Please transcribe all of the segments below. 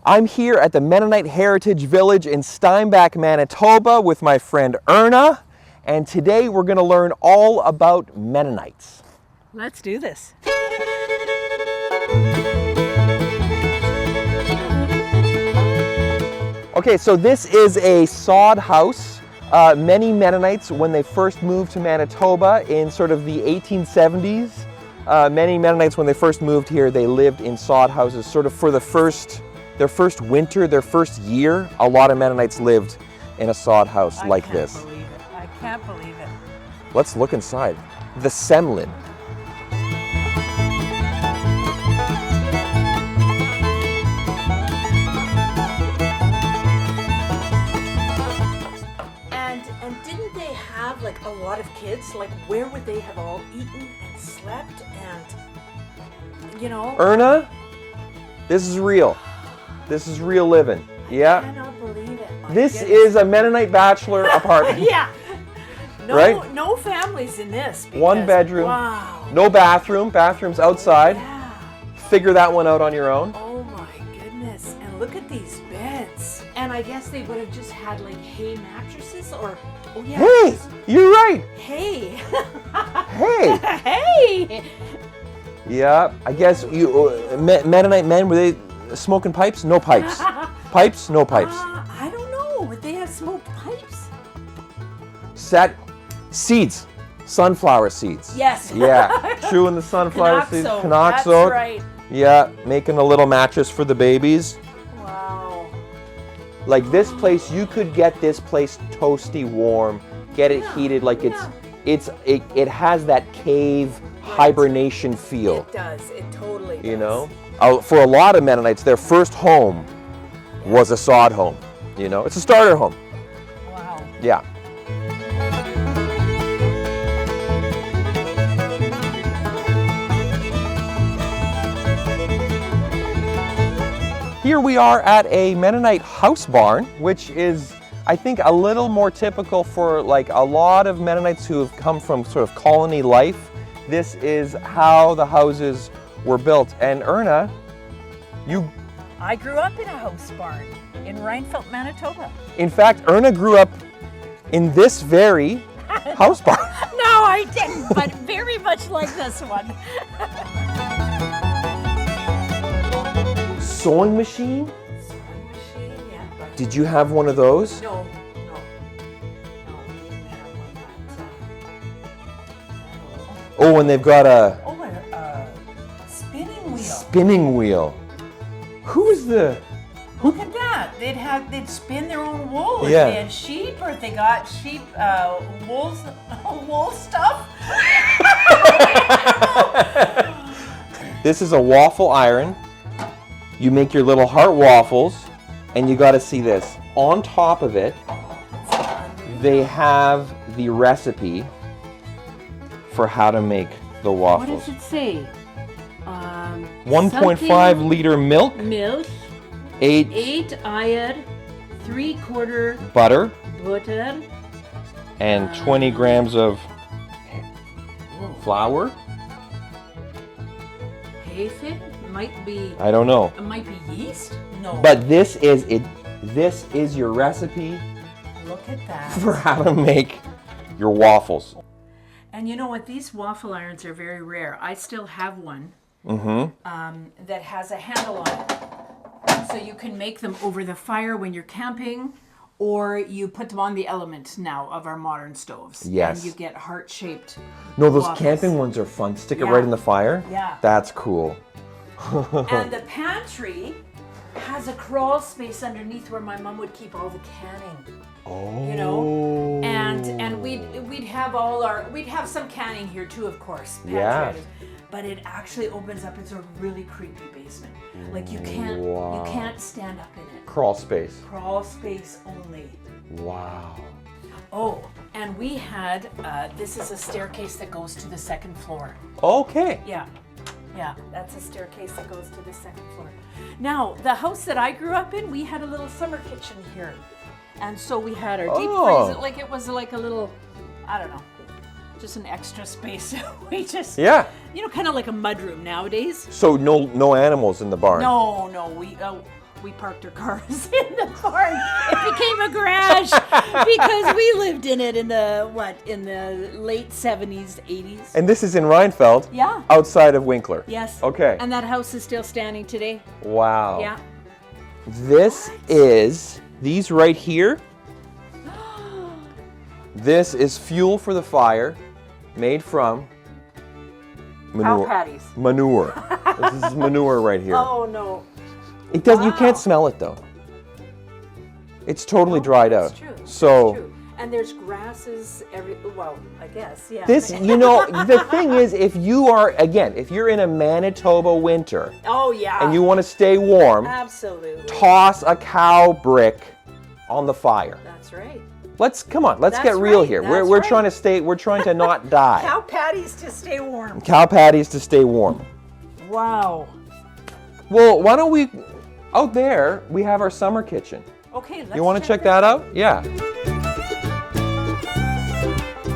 I'm here at the Mennonite Heritage Village in Steinbach, Manitoba with my friend Erna, and today we're going to learn all about Mennonites. Let's do this. Okay, so this is a sod house. Many Mennonites, when they first moved to Manitoba in sort of the 1870s, many Mennonites, when they first moved here, they lived in sod houses sort of for their first winter, their first year. A lot of Mennonites lived in a sod house like this. I can't believe it. Let's look inside. The Semlin. And didn't they have like a lot of kids? Like where would they have all eaten and slept and, you know? Erna, this is real. This is real living. Yeah. I cannot believe it. This is a Mennonite bachelor apartment. Yeah. No, right? No families in this. Because, one bedroom. Wow. No bathroom. Bathroom's outside. Yeah. Figure that one out on your own. Oh my goodness. And look at these beds. And I guess they would have just had like hay mattresses or, oh yeah. Hey, you're right. Hay. Hey. Hey. Yeah, I guess you Mennonite men, were they smoking pipes? No pipes. Pipes? No pipes. I don't know. Would they have smoked pipes? Seeds. Sunflower seeds. Yes. Yeah. Chewing the sunflower seeds. That's right. Yeah, making a little mattress for the babies. Wow. Like this place, you could get this place toasty warm, get it heated like it has that cave hibernation feel. It does. It totally does. You know? For a lot of Mennonites, their first home was a sod home. You know? It's a starter home. Wow. Yeah. Here we are at a Mennonite house barn, which is, I think, a little more typical for like a lot of Mennonites who have come from sort of colony life. This is how the houses were built. And Erna, I grew up in a house barn in Reinfeldt, Manitoba. In fact, Erna grew up in this very house barn. No, I didn't, but very much like this one. Sewing machine? Sewing machine, yeah. Did you have one of those? No, we didn't have one. Oh, and they've got a spinning wheel. Spinning wheel. Look at that. They'd spin their own wool. Yeah. If they had sheep or if they got sheep wool stuff. This is a waffle iron. You make your little heart waffles, and you got to see this. On top of it, they have the recipe for how to make the waffles. What does it say? 1.5 liter milk. Milk. 8 iron. 3/4 butter. Butter. And 20 grams of flour. Hefe? Might be. I don't know. It might be yeast? No. But this is it. This is your recipe. Look at that. For how to make your waffles. And you know what? These waffle irons are very rare. I still have one that has a handle on it. So you can make them over the fire when you're camping, or you put them on the element now of our modern stoves. Yes. And you get heart-shaped No, those waffles. camping ones are fun. Stick it right in the fire. Yeah. That's cool. And the pantry has a crawl space underneath where my mom would keep all the canning. Oh. You know, and we'd have some canning here too, of course. Yeah. But it actually opens up. It's a really creepy basement. Like you can't stand up in it. Crawl space. Crawl space only. Wow. Oh, and we had this is a staircase that goes to the second floor. Okay. Yeah, that's a staircase that goes to the second floor. Now, the house that I grew up in, we had a little summer kitchen here. And so we had our deep freezer, like it was like a little, I don't know, just an extra space. We just, yeah, you know, kind of like a mudroom nowadays. So no animals in the barn. No, we parked our cars in the barn. It became a garage because we lived in it in the late 70s, 80s. And this is in Reinfeld? Yeah. Outside of Winkler? Yes. Okay. And that house is still standing today. Wow. Yeah. This is, these right here, this is fuel for the fire made from manure. Cow patties. Manure. This is manure right here. Oh, no. It does. You Wow. can't smell it though. It's totally dried out. That's true. So That's true. And there's grasses well, I guess, yeah. this, the thing is, if you're in a Manitoba winter Oh, yeah. and you want to stay warm, Absolutely. toss a cow brick on the fire. That's right. Let's get That's real right, here. that's We're right. trying to not die. Cow patties to stay warm. Cow patties to stay warm. Wow. Well, why don't we, out there, we have our summer kitchen. Okay, let's You want to check that out? Yeah.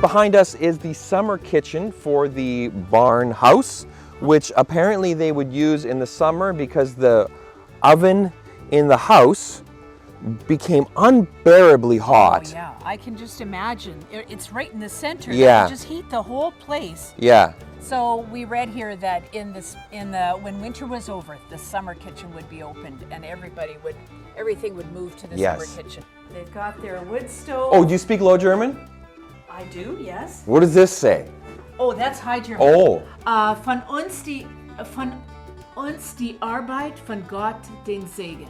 Behind us is the summer kitchen for the barn house, which apparently they would use in the summer because the oven in the house became unbearably hot. Oh, yeah, I can just imagine. It's right in the center. Yeah. That would just heat the whole place. Yeah. So we read here that when winter was over, the summer kitchen would be opened and everything would move to the Yes. summer kitchen. They've got their wood stove. Oh, do you speak Low German? I do, yes. What does this say? Oh, that's High German. Oh. Von uns die Arbeit, von Gott den Segen.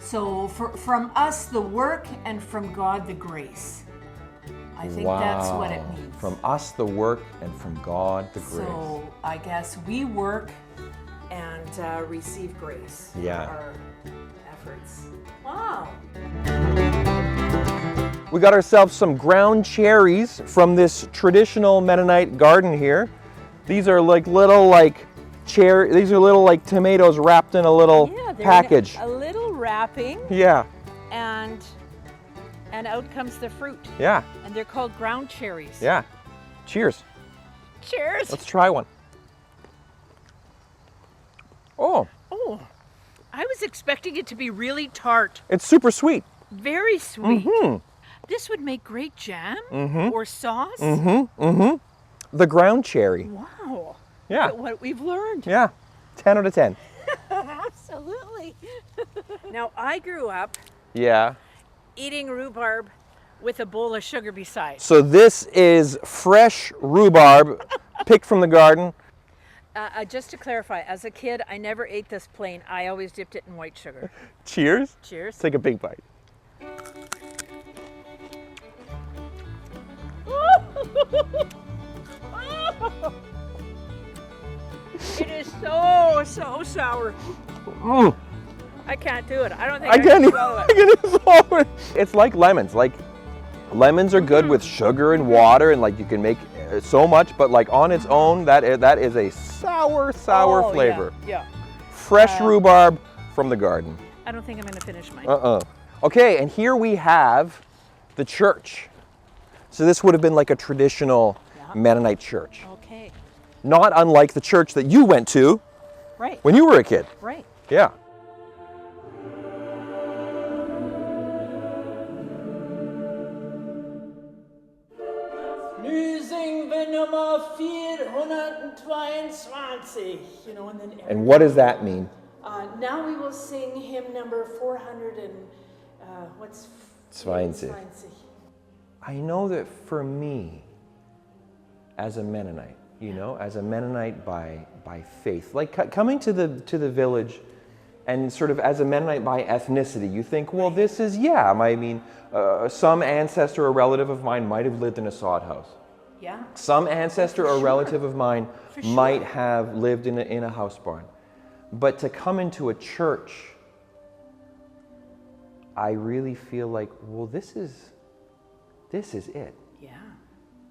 So from us the work, and from God the grace. I think that's what it means. From us the work, and from God the grace. So I guess we work and receive grace Yeah. for our efforts. Wow. We got ourselves some ground cherries from this traditional Mennonite garden here. These are like little these are little like tomatoes wrapped in a little package. A little wrapping, Yeah. and out comes the fruit. Yeah. And they're called ground cherries. Yeah. Cheers. Cheers. Let's try one. Oh, Oh, I was expecting it to be really tart, it's super sweet. very sweet. Mm-hmm. This would make great jam Mhm. or sauce. The ground cherry. Wow. Yeah. Look at what we've learned. Yeah. 10 out of 10. Absolutely. Now, I grew up Yeah. eating rhubarb with a bowl of sugar beside. So this is fresh rhubarb picked from the garden. Just to clarify, as a kid, I never ate this plain. I always dipped it in white sugar. Cheers. Cheers. Take a big bite. It is so sour. Mm. I can't do it. I don't think I I can't can swallow it. It's like lemons. Like lemons are good with sugar and water, and like you can make so much, but like on its own, that is a sour Oh, flavor. Yeah. Fresh rhubarb from the garden. I don't think I'm going to finish mine. Okay, and here we have the church. So this would have been like a traditional Mennonite church. Okay. Not unlike the church that you went to Right. when you were a kid. Right. Yeah. Nummer 422. You know, and then And what does that mean? now we will sing hymn number 400 and what's 20. I know that for me, as a Mennonite, as a Mennonite by faith, like coming to the village, and sort of as a Mennonite by ethnicity, you think, well, this is some ancestor or relative of mine might have lived in a sod house. Yeah. Some ancestor or relative of mine might have lived in a house barn. But to come into a church, I really feel like, well, this is it. Yeah.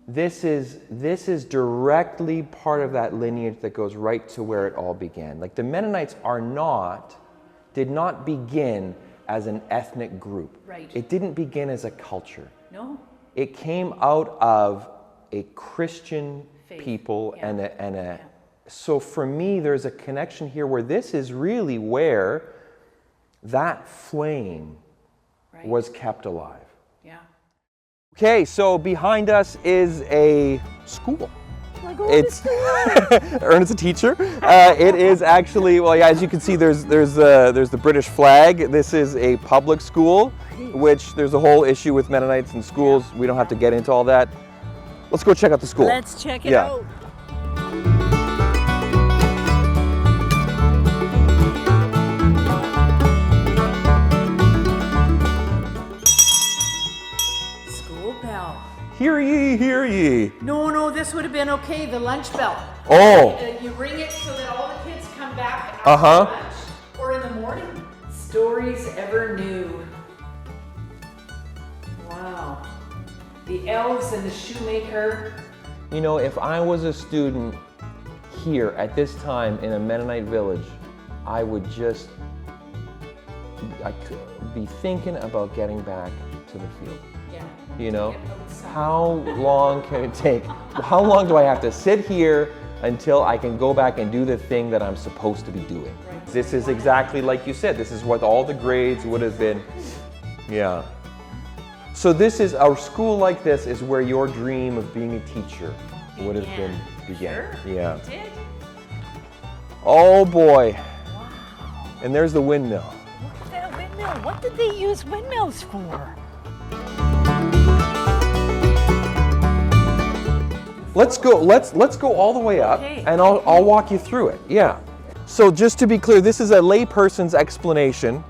This is directly part of that lineage that goes right to where it all began. Like the Mennonites did not begin as an ethnic group. Right. It didn't begin as a culture. No. It came out of a Christian Faith. people Yeah. So for me, there's a connection here where this is really where that flame was kept alive. Yeah. Okay, so behind us is a school. It's Erna's a teacher. It is actually, well, yeah, as you can see, there's the British flag. This is a public school, which there's a whole issue with Mennonites and schools. We don't have to get into all that. Let's go check out the school. Let's check it out. School bell. Hear ye, hear ye. No, this would have been okay, the lunch bell. Oh. You ring it so that all the kids come back after lunch or in the morning. Stories ever new. Wow. The elves and the shoemaker. You know, if I was a student here at this time in a Mennonite village, I could be thinking about getting back to the field. Yeah. You know, how long can it take? How long do I have to sit here until I can go back and do the thing that I'm supposed to be doing? Right. This is exactly like you said, this is what all the grades would have been. Yeah. So this is, a school like this is where your dream of being a teacher would have began. Sure. Yeah. It did. Oh boy. Wow. And there's the windmill. Look at that windmill. What did they use windmills for? Let's go all the way up, and I'll walk you through it. Yeah. So just to be clear, this is a layperson's explanation.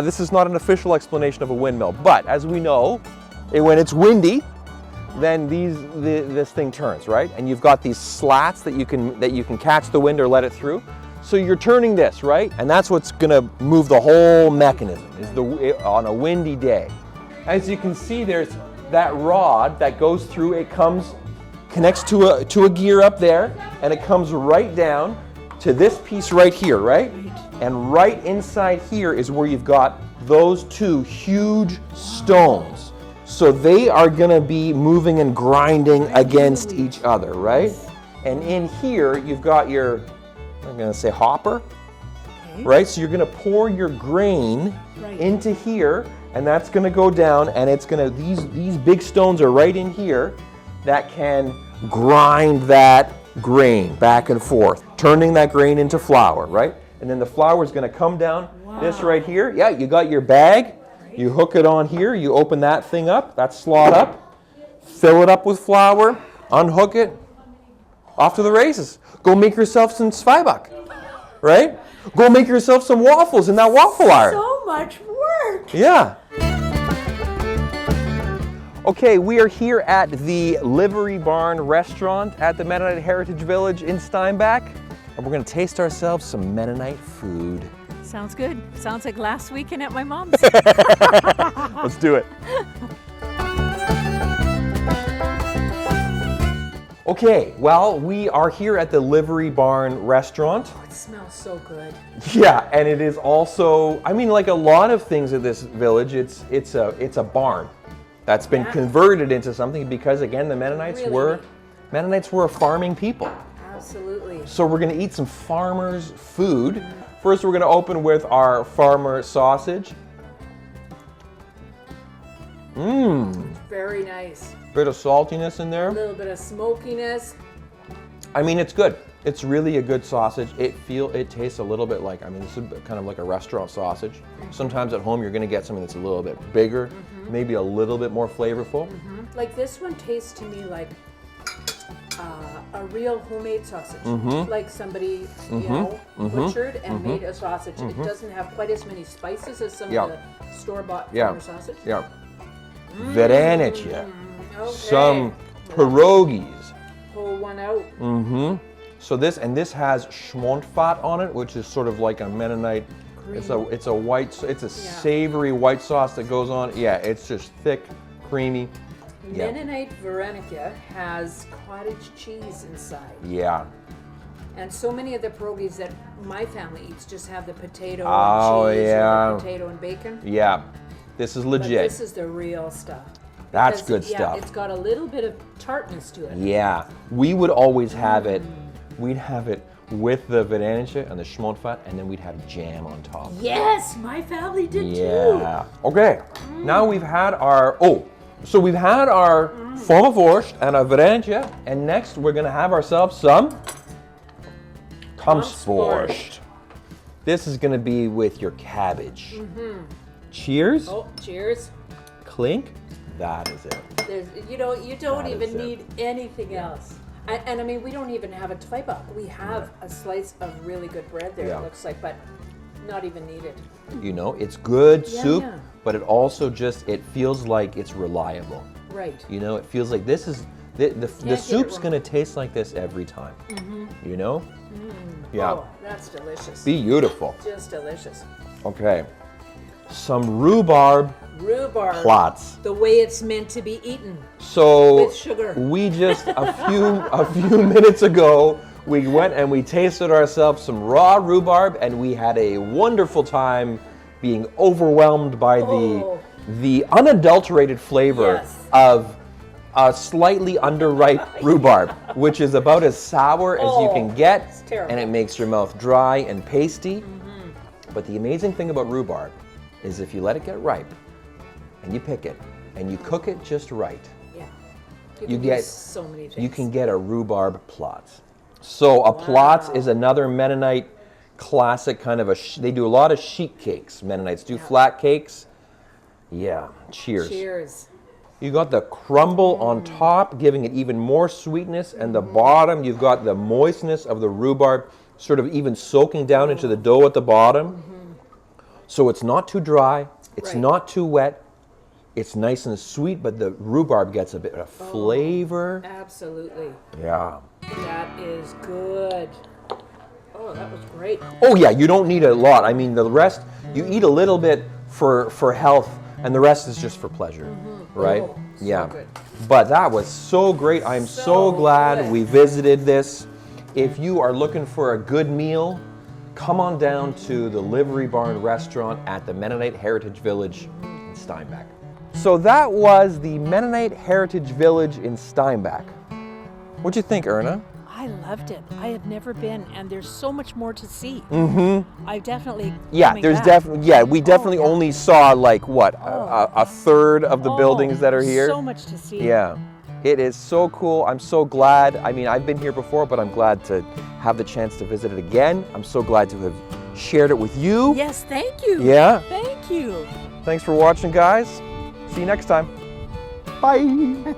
This is not an official explanation of a windmill, but as we know, when it's windy, then this thing turns, right? And you've got these slats that you can catch the wind or let it through. So you're turning this, right? And that's what's gonna move the whole mechanism on a windy day. As you can see, there's that rod that goes through. It connects to a gear up there, and it comes right down to this piece right here, right? And right inside here is where you've got those two huge stones. So they are gonna be moving and grinding against each other, right? And in here, you've got your, I'm gonna say hopper, right? So you're gonna pour your grain into here, and that's gonna go down, and it's gonna, these big stones are right in here that can grind that grain back and forth, turning that grain into flour, right? And then the flour is going to come down this right here. Yeah, you got your bag, you hook it on here, you open that thing up, that slot up, fill it up with flour, unhook it, off to the races. Go make yourself some Steinbach, right? Go make yourself some waffles in that waffle iron. So much work. Yeah. Okay, we are here at the Livery Barn Restaurant at the Mennonite Heritage Village in Steinbach, and we're going to taste ourselves some Mennonite food. Sounds good. Sounds like last weekend at my mom's. Let's do it. Okay, well, we are here at the Livery Barn Restaurant. Oh, it smells so good. Yeah, and it is also, I mean, like a lot of things at this village, it's a barn that's been converted into something because, again, the Mennonites were a farming people. Absolutely. So we're going to eat some farmers' food. First, we're going to open with our farmer sausage. Very nice. Bit of saltiness in there. A little bit of smokiness. I mean, it's good. It's really a good sausage. It tastes a little bit like, I mean, this is kind of like a restaurant sausage. Sometimes at home you're going to get something that's a little bit bigger, maybe a little bit more flavorful. Like this one tastes to me like a real homemade sausage. Like somebody, butchered and made a sausage. It doesn't have quite as many spices as some of the store-bought farmer sausage. Yeah. Varenetje. Okay. Some pierogies. Pull one out. So this has schmontfat on it, which is sort of like a Mennonite. It's a savory white sauce that goes on. Yeah, it's just thick, creamy. Mennonite Varenetje has cottage cheese inside. Yeah. And so many of the pierogies that my family eats just have the potato and cheese or the potato and bacon. Yeah. This is legit. But this is the real stuff. That's good stuff. It's got a little bit of tartness to it. Yeah. We would always have it. We'd have it with the Vedanje and the Schmontfat, and then we'd have jam on top. Yes, my family did too. Yeah. Okay. Now we've had our we've had our Formenworst and our Vedanje, and next we're gonna have ourselves some Kampsborscht. This is gonna be with your cabbage. Cheers. Oh, cheers. Clink. That is it. You don't even need anything else. And I mean, we don't even have a Steinbach. We have a slice of really good bread there, Yeah. it looks like, but not even needed. You know, it's good soup, yeah. but it also it feels like it's reliable. Right. You know, it feels like this is, the it soup's wrong. gonna taste like this every time. You know? Yeah. Oh, that's delicious. Beautiful. Just delicious. Okay. Some rhubarb plots. The way it's meant to be eaten. So With sugar. we just a few minutes ago we went and we tasted ourselves some raw rhubarb, and we had a wonderful time being overwhelmed by the unadulterated flavor Yes. of a slightly underripe rhubarb, which is about as sour as you can get, it's terrible. and it makes your mouth dry and pasty. But the amazing thing about rhubarb is if you let it get ripe and you pick it and you cook it just right, Yeah. you can get use so many things. you can get a rhubarb plot. So a plot is another Mennonite classic kind of they do a lot of sheet cakes. Mennonites do flat cakes. Yeah, cheers. Cheers. You got the crumble on top, giving it even more sweetness, and the bottom you've got the moistness of the rhubarb sort of even soaking down into the dough at the bottom. So it's not too dry, it's Right. not too wet, it's nice and sweet, but the rhubarb gets a bit of flavor. Absolutely. Yeah. That is good. Oh, that was great. Oh yeah, you don't need a lot. I mean, the rest, you eat a little bit for health, and the rest is just for pleasure, right? Oh, so Yeah. good. But that was so great. I'm so glad good. we visited this. If you are looking for a good meal, come on down to the Livery Barn Restaurant at the Mennonite Heritage Village in Steinbach. So that was the Mennonite Heritage Village in Steinbach. What'd you think, Erna? I loved it. I have never been, and there's so much more to see. I definitely. Yeah, coming there's back. definitely, we definitely yeah. only saw like what, a third of the buildings that are here? So much to see. Yeah, it is so cool. I'm so glad. I mean, I've been here before, but I'm glad to have the chance to visit it again. I'm so glad to have shared it with you. Yes, thank you. Yeah. Thank you. Thanks for watching, guys. See you next time. Bye.